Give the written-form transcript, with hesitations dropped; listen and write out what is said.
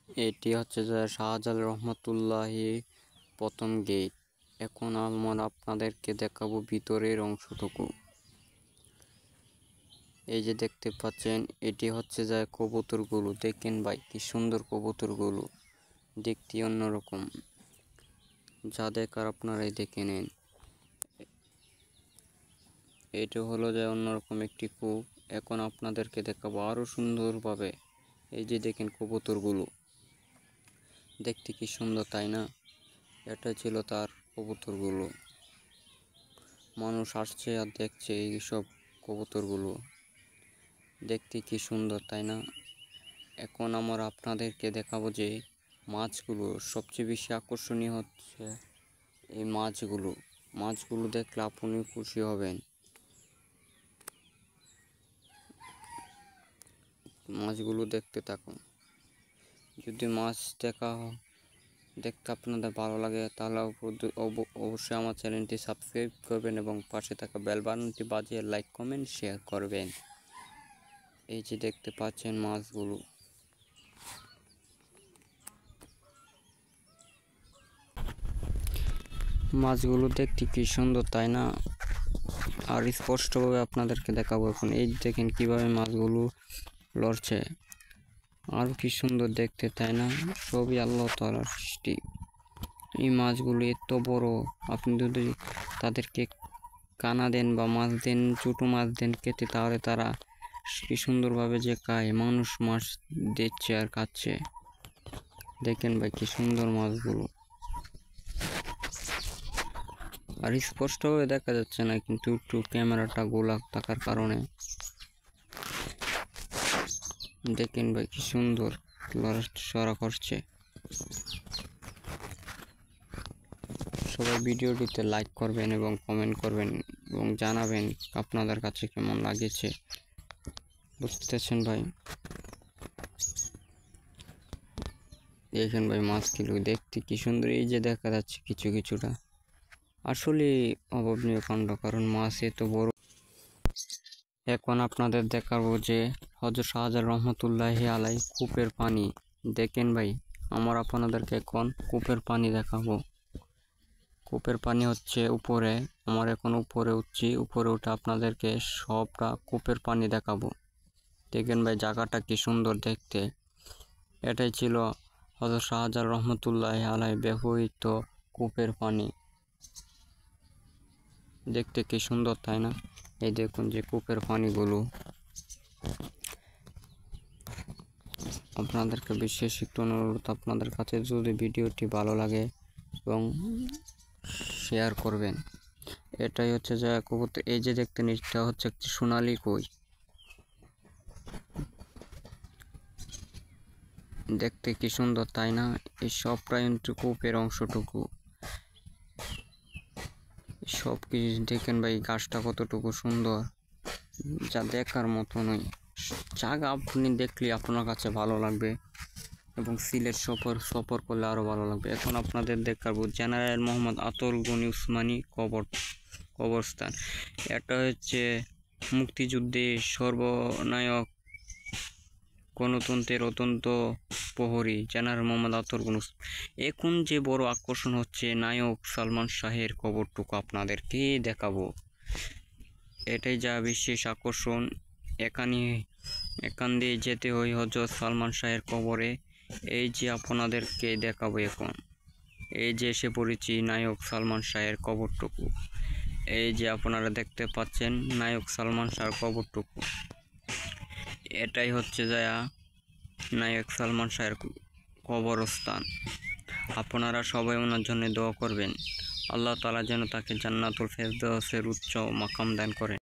এটি হচ্ছে যে শাহজালাল রহমতুল্লাহি প্রথম গেট। এখন আমরা আপনাদেরকে দেখাবো ভিতরের অংশটুকু। এই যে দেখতে পাচ্ছেন, এটি হচ্ছে যে কবুতরগুলো। দেখেন ভাই কি সুন্দর কবুতরগুলো, দেখতে অন্যরকম। যা দেখার আপনারাই দেখে নেন। এটা হলো যে অন্যরকম একটি কূপ। এখন আপনাদেরকে দেখাবো আরো সুন্দরভাবে। এই যে দেখেন কবুতরগুলো, দেখতে কি সুন্দর তাই না? এটা ছিল তার কবুতরগুলো। মানুষ আসছে আর দেখছে এইসব কবুতরগুলো, দেখতে কি সুন্দর তাই না? এখন আমরা আপনাদেরকে দেখাবো যে মাছগুলো। সবচেয়ে বেশি আকর্ষণীয় হচ্ছে এই মাছগুলো দেখলে আপনি খুশি হবেন। মাছগুলো দেখতে থাকুন। যদি মাছ দেখতে আপনাদের ভালো লাগে তাহলে অবশ্যই আমার চ্যানেলটি সাবস্ক্রাইব করবেন এবং পাশে থাকা বেল বাটনটি বাজিয়ে লাইক কমেন্ট শেয়ার করবেন। এই যে দেখতে পাচ্ছেন মাছগুলো দেখতে কি সুন্দর তাই না? আর স্পষ্টভাবে আপনাদেরকে দেখাবো এখন। এই দেখেন কিভাবে মাছগুলো লড়ছে, আর কি সুন্দর দেখতে তাই না? সবই আল্লাহ তাআলার সৃষ্টি। এই মাছগুলো এত বড়, আপনি যদি তাদেরকে কানা দেন বা মাছ দেন, ছোটো মাছ দেন খেতে, তাহলে তারা কি সুন্দরভাবে যে খায়। মানুষ মাছ দিচ্ছে আর খাচ্ছে। দেখেন ভাই কি সুন্দর মাছগুলো। আর স্পষ্টভাবে দেখা যাচ্ছে না, কিন্তু একটু ক্যামেরাটা গোলাপ থাকার কারণে। দেখেন ভাই কি সুন্দর লড়াচড়া করছে। সবাই ভিডিওটিতে লাইক করবেন এবং কমেন্ট করবেন এবং জানাবেন আপনাদের কাছে কেমন লাগছে। বুঝতেছেন ভাই? দেখেন ভাই মাছগুলো দেখতে কি সুন্দর। এই যে দেখা যাচ্ছে কিছুটা আসলে অভাবনীয় কাণ্ড, কারণ মাছ এত বড়। এখন আপনাদের দেখাবো যে হযরত শাহজালাল রহমতুল্লাহি আলাইহি কূপের পানি। দেখেন ভাই, আমরা আপনাদেরকে এখন কূপের পানি দেখাবো। কূপের পানি হচ্ছে উপরে। আমরা এখন উপরে উঠছি। উপরে উঠে আপনাদেরকে সবটা কূপের পানি দেখাবো। দেখেন ভাই জায়গাটা কি সুন্দর দেখতে। এটাই ছিল হযরত শাহজালাল রহমতুল্লাহি আলাইহি ব্যবহৃত কূপের পানি। দেখতে কি সুন্দর তাই না? এই দেখুন যে কূপের পানিগুলো। আপনাদেরকে বিশেষ একটু অনুরোধ, আপনাদের কাছে যদি ভিডিওটি ভালো লাগে এবং শেয়ার করবেন। এটাই হচ্ছে যে কবুতর। এই যে দেখতে নিচটা হচ্ছে একটি সোনালী কই। দেখতে কি সুন্দর তাই না? এই সবটাই কূপের অংশটুকু। সব কিছু দেখেন ভাই, গাছটা কতটুকু সুন্দর, যা দেখার মতো নয়। জায়গা আপনি দেখলে আপনার কাছে ভালো লাগবে এবং সিলেট সফর করলে আরও ভালো লাগবে। এখন আপনাদের দেখাবো জেনারেল মোহাম্মদ আতাউল গনি উসমানী কবরস্থান। এটা হচ্ছে মুক্তিযুদ্ধে সর্বনায়ক, গণতন্ত্রের অত্যন্ত প্রহরী জেনারেল মোহাম্মদ আতাউল গনি। এখন যে বড় আকর্ষণ হচ্ছে নায়ক সালমান শাহের কবরটুকু আপনাদেরকে দেখাবো। এটাই যা বিশেষ আকর্ষণ। এখান দিয়ে যেতে হয় হযরত সালমান শাহের কবরে। এই যে আপনাদেরকে দেখাবো এখন। এই যে এসে পড়েছি নায়ক সালমান শাহের কবরটুকু। এই যে আপনারা দেখতে পাচ্ছেন নায়ক সালমান শাহের কবরটুকু। এটাই হচ্ছে যায়া নায়ক সালমান শাহের কবরস্থান। আপনারা সবাই ওনার জন্য দোয়া করবেন। আল্লাহ তাআলা যেন তাকে জান্নাতুল ফেরদাউসের উচ্চ মাকাম দান করেন।